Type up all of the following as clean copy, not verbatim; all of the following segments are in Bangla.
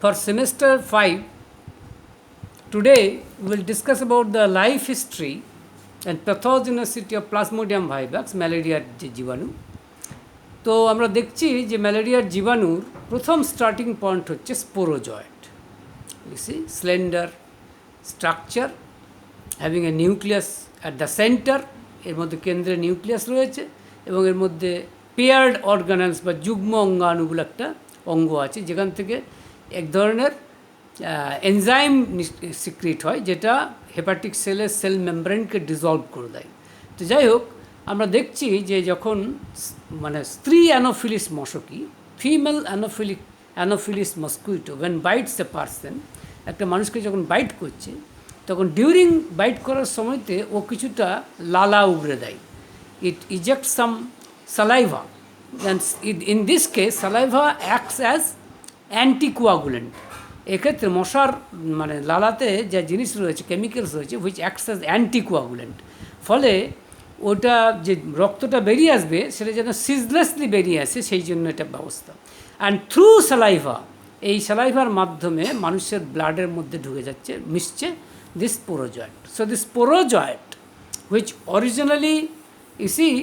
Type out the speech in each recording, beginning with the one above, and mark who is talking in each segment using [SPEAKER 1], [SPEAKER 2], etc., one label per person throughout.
[SPEAKER 1] For semester 5, today we will discuss about the life history and pathogenicity of Plasmodium vivax, ম্যালেরিয়ার যে জীবাণু। তো আমরা দেখছি যে ম্যালেরিয়ার জীবাণুর প্রথম স্টার্টিং পয়েন্ট হচ্ছে sporozoite. You see, slender structure having a nucleus at the center, এর মধ্যে কেন্দ্রে নিউক্লিয়াস রয়েছে এবং এর মধ্যে পেয়ার্ড অর্গানেলস বা যুগ্ম অঙ্গাণুগুলো একটা অঙ্গ আছে, যেখান থেকে এক ধরনের এনজাইম সিক্রিট হয় যেটা হেপাটিক সেলের সেল মেমব্রেনকে ডিজলভ করে দেয়। তো যাই হোক, আমরা দেখছি যে যখন মানে স্ত্রী অ্যানোফিলিস মশকি, female Anopheles mosquito when bites a person, একটা মানুষকে যখন বাইট করছে তখন ডিউরিং বাইট করার সময়তে ও কিছুটা লালা উগড়ে দেয়। It eject some saliva, and in this case saliva acts as anticoagulant. এক্ষেত্রে মশার মানে লালাতে যা জিনিস রয়েছে, কেমিক্যালস রয়েছে, হুইচ অ্যাক্টস অ্যাজ অ্যান্টিকোয়াগুলেন্ট, ফলে ওটা যে রক্তটা বেরিয়ে আসবে সেটা যেন সিজলেসলি বেরিয়ে আসে, সেই জন্য এটা ব্যবস্থা। অ্যান্ড থ্রু সালাইভা, এই সালাইভার মাধ্যমে মানুষের ব্লাডের মধ্যে ঢুকে যাচ্ছে, মিশছে this sporozoite. So this sporozoite, which originally, you see,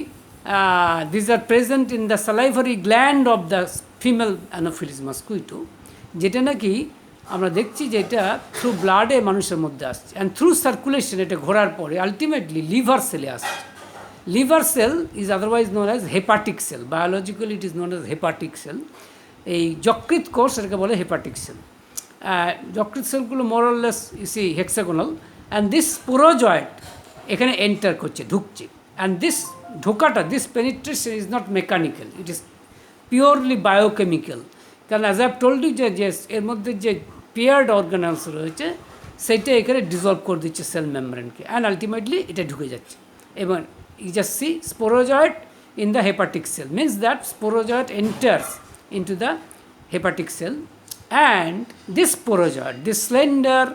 [SPEAKER 1] these are present in the salivary gland of the female Anopheles mosquito, যেটা নাকি আমরা দেখছি যে এটা থ্রু ব্লাডে মানুষের মধ্যে আসছে, অ্যান্ড থ্রু সার্কুলেশন এটা ঘোরার পরে আলটিমেটলি লিভার সেলে আসছে। Liver cell is otherwise known as hepatic cell, biologically it is known as hepatic cell. এই যকৃৎ কোষ এটাকে বলে হেপাটিক সেল। যকৃৎ সেলগুলো মোরলেস ইসি হেক্সাগোনাল, অ্যান্ড দিস স্পোরোজয়েট এখানে এন্টার করছে, ঢুকছে। অ্যান্ড দিস ঢোকাটা, this penetration is not mechanical, it is purely biochemical. কারণ অ্যাজ আই টোল্ড ইউ যে এর মধ্যে যে পেয়ার্ড অর্গানেলস রয়েছে সেইটা এখানে ডিজলভ করে দিচ্ছে সেল মেমব্রেনকে, অ্যান্ড আলটিমেটলি এটা ঢুকে যাচ্ছে। এবং you just see sporozoite in the hepatic cell, means that sporozoite enters into the hepatic cell, and this sporozoite, this slender,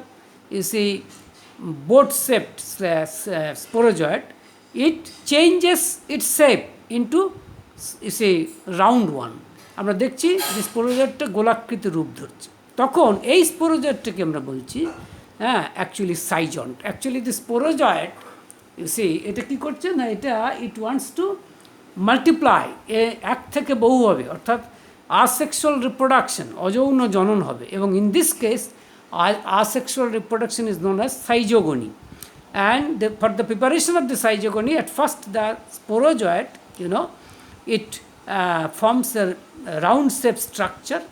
[SPEAKER 1] you see, boat-shaped sporozoite, it changes its shape into, you see, round one. আমরা দেখছি যে স্পোরোজয়েটটা গোলাকৃতি রূপ ধরছে। তখন এই স্পোরোজয়েটটাকে আমরা বলছি actually schizont. Actually the sporozoite, you see, এটা কী করছে না, এটা ইট ওয়ান্টস টু মাল্টিপ্লাই, এক থেকে বহু হবে, অর্থাৎ asexual reproduction, অযৌন জনন হবে। এবং in this case asexual reproduction is known as zygogony, and for the preparation of the zygogony, at first the sporozoite, you know, it forms a round shaped structure,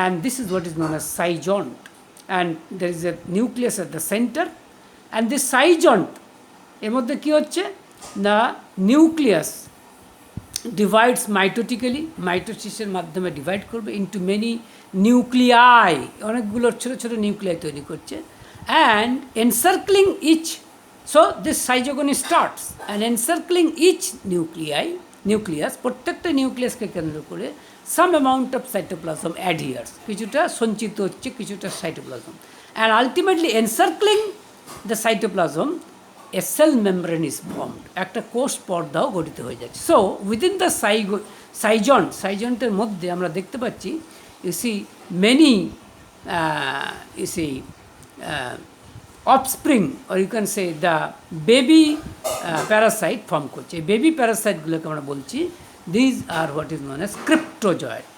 [SPEAKER 1] and this is what is known as zygont, and there is a nucleus at the center, and this zygont এর মধ্যে কী হচ্ছে না, নিউক্লিয়াস ডিভাইডস মাইটোটিক্যালি, মাইটোসিসের মাধ্যমে ডিভাইড করবে ইন্টু মেনি নিউক্লিয়াই, অনেকগুলো ছোটো ছোটো নিউক্লিয়াই তৈরি করছে, and encircling each, so this schizogony starts, and encircling each nucleus, প্রত্যেকটা নিউক্লিয়াসকে কেন্দ্র করে some amount of cytoplasm adheres, কিছুটা সঞ্চিত হচ্ছে, কিছুটা cytoplasm, and ultimately encircling the cytoplasm a cell membrane is formed, একটা কোষ পর্দাও গঠিত হয়ে যাচ্ছে। সো উইদিন দ্য সাইজন্টের মধ্যে আমরা দেখতে পাচ্ছি, you see many you see offspring, or you can say the baby parasite form করছে। এই বেবি প্যারাসাইটগুলোকে আমরা বলছি these are what is known as cryptozoite.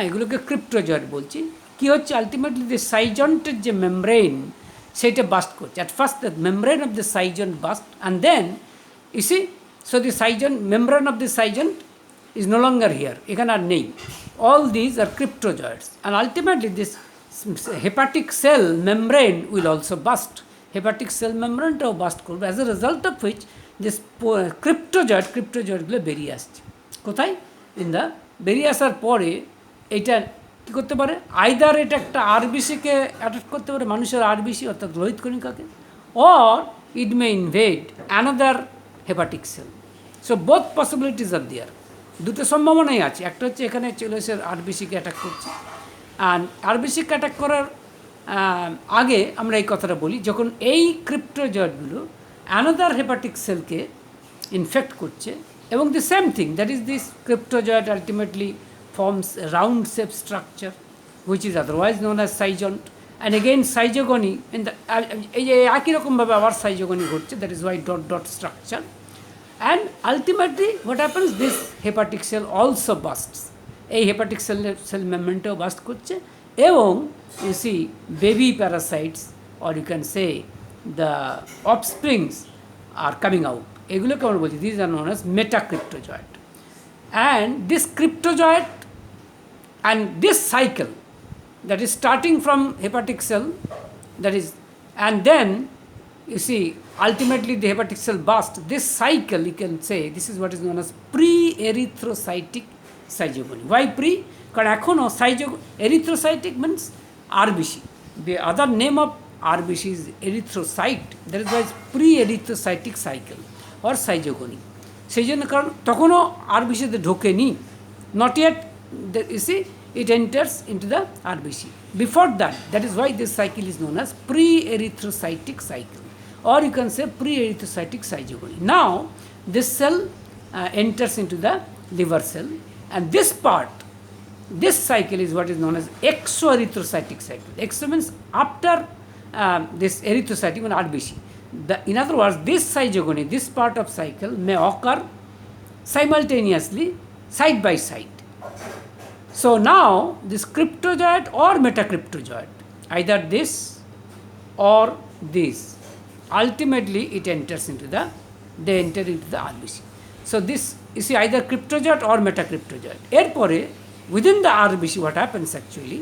[SPEAKER 1] এগুলোকে ক্রিপ্টোজয়েট বলছি। কী হচ্ছে, আলটিমেটলি যে সাইজন্টের যে মেমব্রেন সেটা বাস্ট করছে। At first the membrane of the schizont burst, and then you see, so the schizont, membrane of the schizont is no longer here, এখানে আর নেই। All these are cryptozoids, and ultimately this hepatic cell membrane will also burst, hepatic cell মেমব্রেনটাও বাস্ট করবে, as a result of which this ক্রিপ্টোজয়েডগুলো বেরিয়ে আসছে। কোথায়? ইন দ্য, বেরিয়ে আসার পরে এইটা কী করতে পারে, আইদার এটা একটা আরবিসিকে অ্যাটাক করতে পারে, মানুষের আরবিসি অর্থাৎ লোহিত কণিকাকে, or it may invade another hepatic cell. So both possibilities are there, দুটো সম্ভাবনাই আছে। একটা হচ্ছে এখানে চলে এসে আরবিসিকে অ্যাটাক করছে, আর আরবিসিকে অ্যাটাক করার আগে আমরা এই কথাটা বলি, যখন এই ক্রিপ্টোজয়েডগুলো অ্যানাদার হেপাটিক সেলকে ইনফেক্ট করছে, এবং the same thing, that is this cryptozoite ultimately forms a round shape structure, which is otherwise known as Saizont. And again Saizogony in the এই যে একই রকমভাবে আবার Saizogony ঘটছে, that is why dot structure. And ultimately what happens, this hepatic cell also bursts. এই hepatic cell membrane burst করছে এবং you see baby parasites or you can say the offsprings are coming out. এগুলোকে আমরা বলছি these are known as metacryptozoite. And this cryptozoite and this cycle that is starting from hepatic cell, that is, and then you see ultimately the hepatic cell burst. This cycle you can say this is what is known as pre-erythrocytic Saizogony. Why pre? কারণ এখনও erythrocytic means RBC. The other name of RBC is erythrocyte. That is why it's pre-erythrocytic cycle or Saizogony. সেই জন্য কারণ তখনও RBCতে ঢোকেনি, not yet you see it enters into the RBC. Before that, that is why this cycle is known as pre-erythrocytic cycle, or you can say pre-erythrocytic Saizogony. Now this cell enters into the liver cell, and this cycle is what is known as exoerythrocytic cycle. Exo means after this erythrocytic and RBC. In other words, this Saizogony, this part of cycle may occur simultaneously, side by side. So now this cryptozoite or metacryptozoite, either this or this, ultimately it enters into they enter into the RBC. So this, you see, either cryptozoite or metacryptozoite. Erpore, within the RBC what happens actually,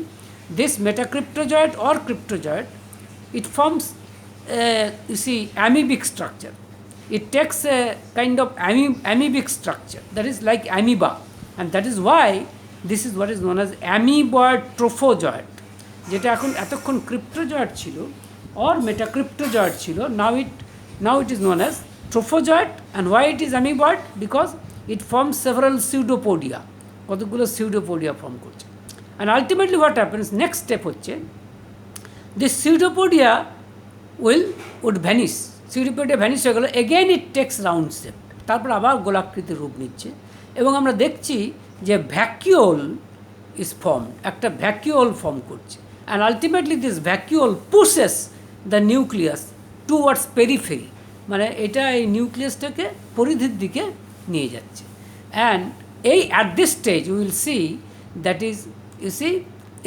[SPEAKER 1] this metacryptozoite or cryptozoite, it forms you see amoebic structure. It takes a kind of amoebic structure, that is like amoeba, and that is why this is what is known as amoeboid trophozoite. যেটা এখন এতক্ষণ cryptozoite ছিল or metacryptozoite ছিল, now it is known as trophozoite. And why it is amoeboid? Because it forms several pseudopodia, কতগুলো pseudopodia form করছে. And ultimately what happens, next step হচ্ছে this pseudopodia would vanish. Pseudopodia vanish হয়ে গেল, again it takes round shape, তারপর আবার গোলাকৃতির রূপ নিচ্ছে এবং আমরা দেখছি যে vacuole is formed, একটা vacuole form করছে, and ultimately this vacuole pushes the nucleus towards periphery, মানে এটা এই নিউক্লিয়াসটাকে পরিধির দিকে নিয়ে যাচ্ছে. And at this stage we will see that is, you see,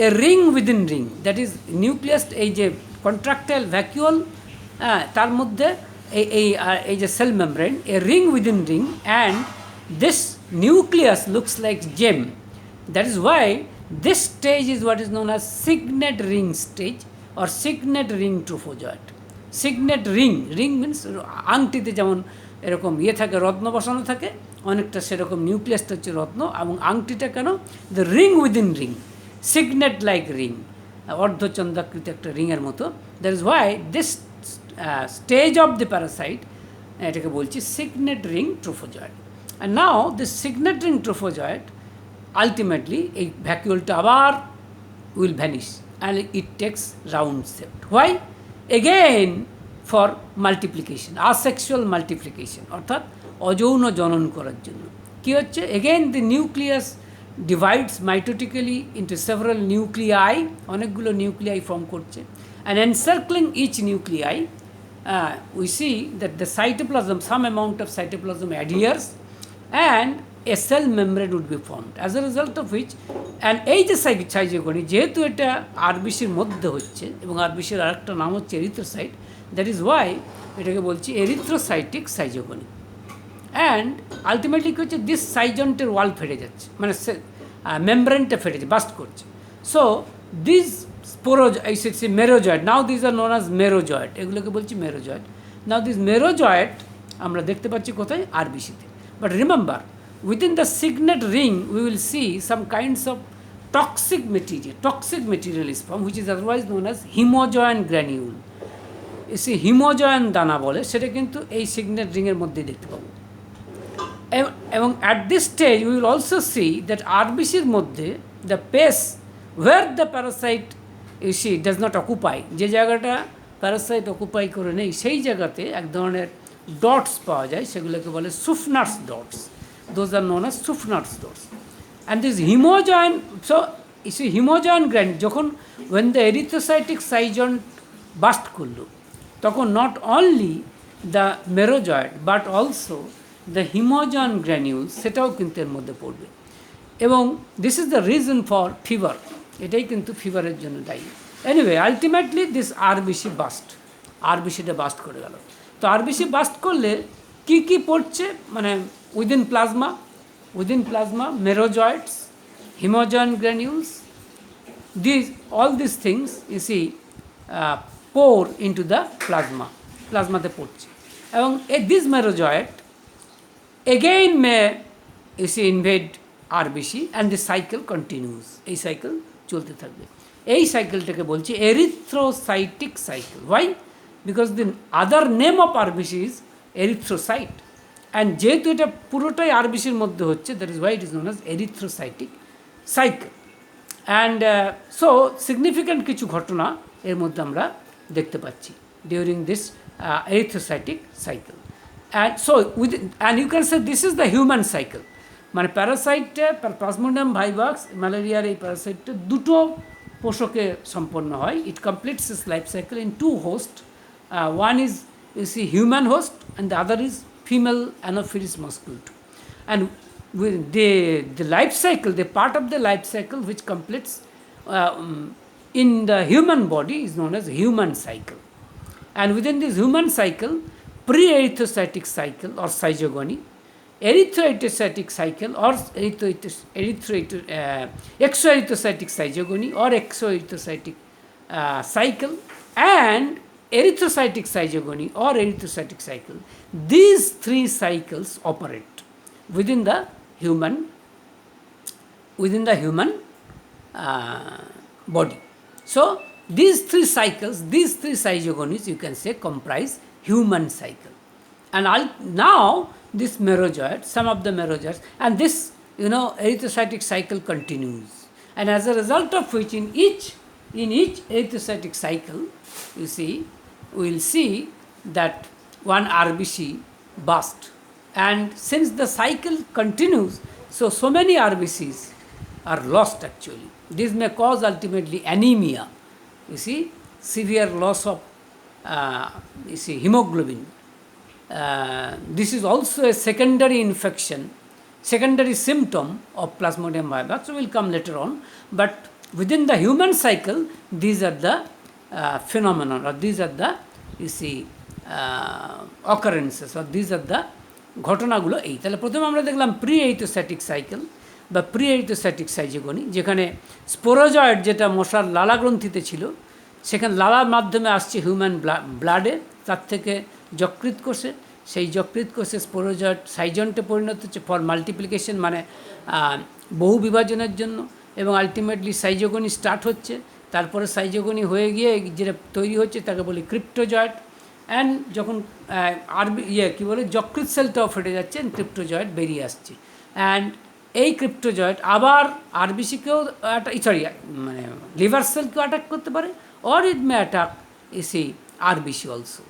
[SPEAKER 1] a ring within ring, that is nucleus, এই যে contractile vacuole, তার মধ্যে এই যে cell membrane, a ring within ring, and this nucleus looks like gem. That is why this stage is what is known as signet ring stage or signet ring trophozoite. Signet ring means আংটিতে যেমন এরকম থাকে, রত্ন বসানো থাকে, অনেকটা সেরকম নিউক্লিয়াসটা হচ্ছে রত্ন এবং আংটিটা কেন, the ring within ring, signet like ring, অর্ধচন্দ্রাকৃতি একটা রিংয়ের মতো. That is why this stage of the parasite, এটাকে বলছি signet ring trophozoite. And now this signet ring trophozoite ultimately এই ভ্যাকুলটা আবার will vanish and it takes round shape. Why? Again for multiplication, asexual multiplication, অর্থাৎ অযৌন জনন করার জন্য. কী হচ্ছে? Again the nucleus divides mitotically into several nuclei, অনেকগুলো নিউক্লিয়াই ফর্ম করছে. And encircling each nuclei we see that the cytoplasm, some amount of cytoplasm adheres and a cell membrane would be formed, as a result of which, and এই যে সাইজোগনি যেহেতু এটা আরবিসির মধ্যে হচ্ছে এবং আরবিসির আরেকটা নাম হচ্ছে এরিথ্রোসাইট, দ্যাট ইজ ওয়াই এটাকে বলছি এরিথ্রোসাইটিক সাইজোগনি. অ্যান্ড আলটিমেটলি কী হচ্ছে, দিস সাইজন্টের ওয়াল ফেটে যাচ্ছে, মানে মেমব্রেনটা ফেটেছে, বাস্ট করছে. So this merozoite, now this are known as merozoite, এগুলোকে বলছি মেরোজয়েড. নাও দিস মেরোজয়েড আমরা দেখতে পাচ্ছি কোথায়? আরবিসিতে. But remember, within the signet ring we will see some kinds of toxic material is formed, which is otherwise known as hemojoin granule. এসে হিমোজয়েন দানা বলে, সেটা কিন্তু এই সিগনেট রিংয়ের মধ্যেই দেখতে পাবো. এবং at this stage we will also see that আরবিসির মধ্যে the space where the parasite ইসি ডাজ নট অকুপাই, যে জায়গাটা প্যারাসাইট অকুপাই করে নেই সেই জায়গাতে এক ধরনের ডটস পাওয়া যায়, সেগুলোকে বলে Schuffner's dots. Those are known as Suffner's dots. And this hemojoin, so ইসে হিমোজয়েন গ্র্যানিউল যখন when the erythrocytic schizont burst করলো তখন not only the merozoite but also the hemozoin granule সেটাও কিন্তু এর মধ্যে পড়বে এবং this is the reason for fever, এটাই কিন্তু ফিভারের জন্য দায়ী। Anyway ultimately this RBC burst, আরবিসিটা বাস্ট করে গেল। তো আরবিসি বাস্ট করলে কি কি পড়ছে, মানে within plasma merozoites, hemozoin granules, all these things you see pour into the প্লাজমাতে পড়ছে এবং this merozoite again may you see invade RBC and the cycle continues, এই সাইকেল চলতে থাকবে। এই সাইকেলটাকে বলছি erythrocytic cycle. Why? Because the other name of RBC is erythrocyte and যেহেতু এটা পুরোটাই আরবিসির মধ্যে হচ্ছে, that is why it is known as erythrocytic cycle. And so significant কিছু ঘটনা এর মধ্যে আমরা দেখতে পাচ্ছি during this erythrocytic cycle. And so and you can say this is the human cycle, মানে প্যারাসাইটটা প্লাজমোডিয়াম ভাইভাক্স ম্যালেরিয়ার এই প্যারাসাইটটা দুটো পোষকে সম্পন্ন হয়। It completes its life cycle in two host, one is you see human host and the other is female Anopheles mosquito. And with the life cycle, the part of the life cycle which completes in the human body is known as human cycle. And within this human cycle, pre-erythrocytic cycle or zygogony, erythroerythrocytic cycle or exoerythrocytic zygogony or exoerythrocytic cycle, and erythrocytic zygogony or erythrocytic cycle. These three cycles operate within the human body. So these three cycles, these three zygogonies you can say comprise human cycle. And now this merozoid, some of the merozoids, and this erythrocytic cycle continues, and as a result of which in each erythrocytic cycle you see we will see that one RBC burst. And since the cycle continues, so many RBCs are lost actually. This may cause ultimately anemia, you see, severe loss of hemoglobin. This is also a secondary infection, secondary symptom of Plasmodium vivax. So we'll come later on. But within the human cycle, these are the phenomena, or these are the occurrences, or these are the ঘটনাগুলো এই। তাহলে প্রথমে আমরা দেখলাম প্রি এরিথ্রোসাইটিক সাইকেল বা প্রি এরিথ্রোসাইটিক সাইজোগনি, যেখানে স্পোরোজয়েড যেটা মশার লালা গ্রন্থিতে ছিল সেখানে লালার মাধ্যমে আসছে হিউম্যান ব্লাডে, তার থেকে যকৃৎ কোষে, সেই যকৃৎ কোষে স্পোরোজয়েড সাইজন্টে পরিণত হচ্ছে ফর মাল্টিপ্লিকেশন, মানে বহু বিভাজনের জন্য, এবং আলটিমেটলি সাইজোগনি স্টার্ট হচ্ছে। তারপরে সাইজোগনি হয়ে গিয়ে যেটা তৈরি হচ্ছে তাকে বলি ক্রিপ্টোজয়েড। অ্যান্ড যখন কী বলে যকৃৎ সেলটাও ফেটে যাচ্ছে, ক্রিপ্টোজয়েড বেরিয়ে আসছে। অ্যান্ড এই ক্রিপ্টোজয়েড আবার আরবিসিকেও মানে লিভার সেলকেও অ্যাটাক করতে পারে, or it May attack RBC also.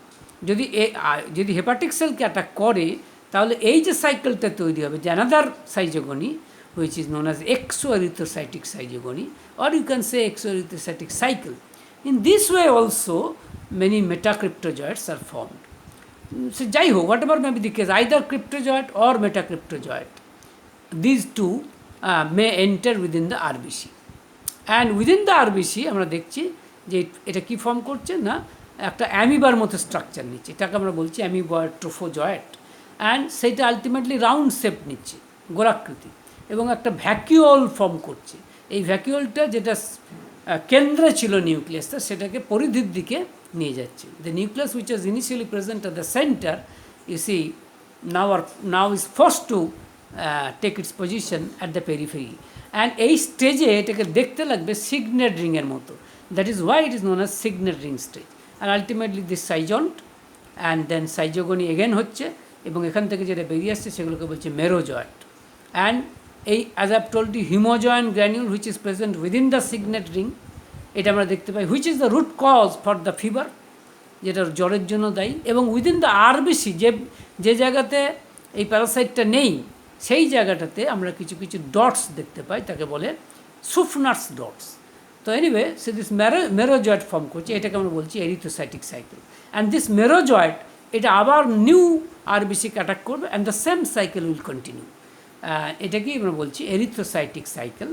[SPEAKER 1] যদি হেপাটিক সেলকে অ্যাটাক করে তাহলে এই যে সাইকেলটা তৈরি হবে, যে another schizogony which is known as exoerythrocytic zygogony, or you can say exoerythrocytic cycle. In this way also many metacryptozoids are formed. So jai ho, whatever may be the case, either cryptozoite or metacryptozoite, these two may enter within the RBC. And within the RBC আমরা দেখছি যে এটা কি ফর্ম করছে না, একটা অ্যামিবার মতো স্ট্রাকচার নিচ্ছে, এটাকে আমরা বলছি অ্যামিবার ট্রোফোজয়েট। অ্যান্ড সেইটা আলটিমেটলি রাউন্ড শেপ নিচ্ছে, গোলাকৃতি, এবং একটা ভ্যাকিউল ফর্ম করছে। এই ভ্যাকিউলটা যেটা কেন্দ্রে ছিল নিউক্লিয়াসটা, সেটাকে পরিধির দিকে নিয়ে যাচ্ছে। The nucleus which was initially present at the centre you see now is forced to take its position at the periphery. And এই স্টেজে এটাকে দেখতে লাগবে সিগনেট রিংয়ের মতো, that is why it is known as signet ring stage. And ultimately this schizont and then schizogony again হচ্ছে, এবং এখান থেকে যেটা বেরিয়ে আসছে সেগুলোকে বলছে মেরোজয়েট। অ্যান্ড এই as I've told you hemozoin granule which is present within the signet ring, এটা আমরা দেখতে পাই, which is the root cause for the fever, যেটা জ্বরের জন্য দায়ী। এবং উইদিন দ্য আরবিসি, যে জায়গাতে এই প্যারাসাইটটা নেই সেই জায়গাটাতে আমরা কিছু কিছু ডটস দেখতে পাই, তাকে বলে সুফনার্স ডটস। তো anyway say this merozoite form করছে, এটাকে আমরা বলছি erythrocytic cycle. And this merozoite এটা আবার নিউ আরবিসিকে অ্যাটাক করবে and the same cycle will continue. এটাকেই আমরা বলছি এরিথ্রোসাইটিক সাইকেল।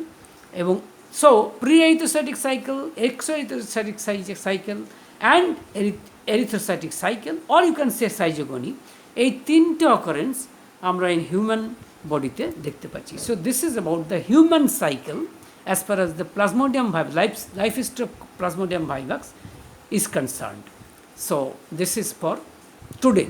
[SPEAKER 1] এবং so pre erythrocytic cycle, exo erythrocytic cycle and erythrocytic cycle, or you can say schizogony, এই তিনটে অকারেন্স আমরা ইন হিউম্যান বডিতে দেখতে পাচ্ছি। So this is about the human cycle as far as the Plasmodium vivax, life history of Plasmodium vivax is concerned. So this is for today.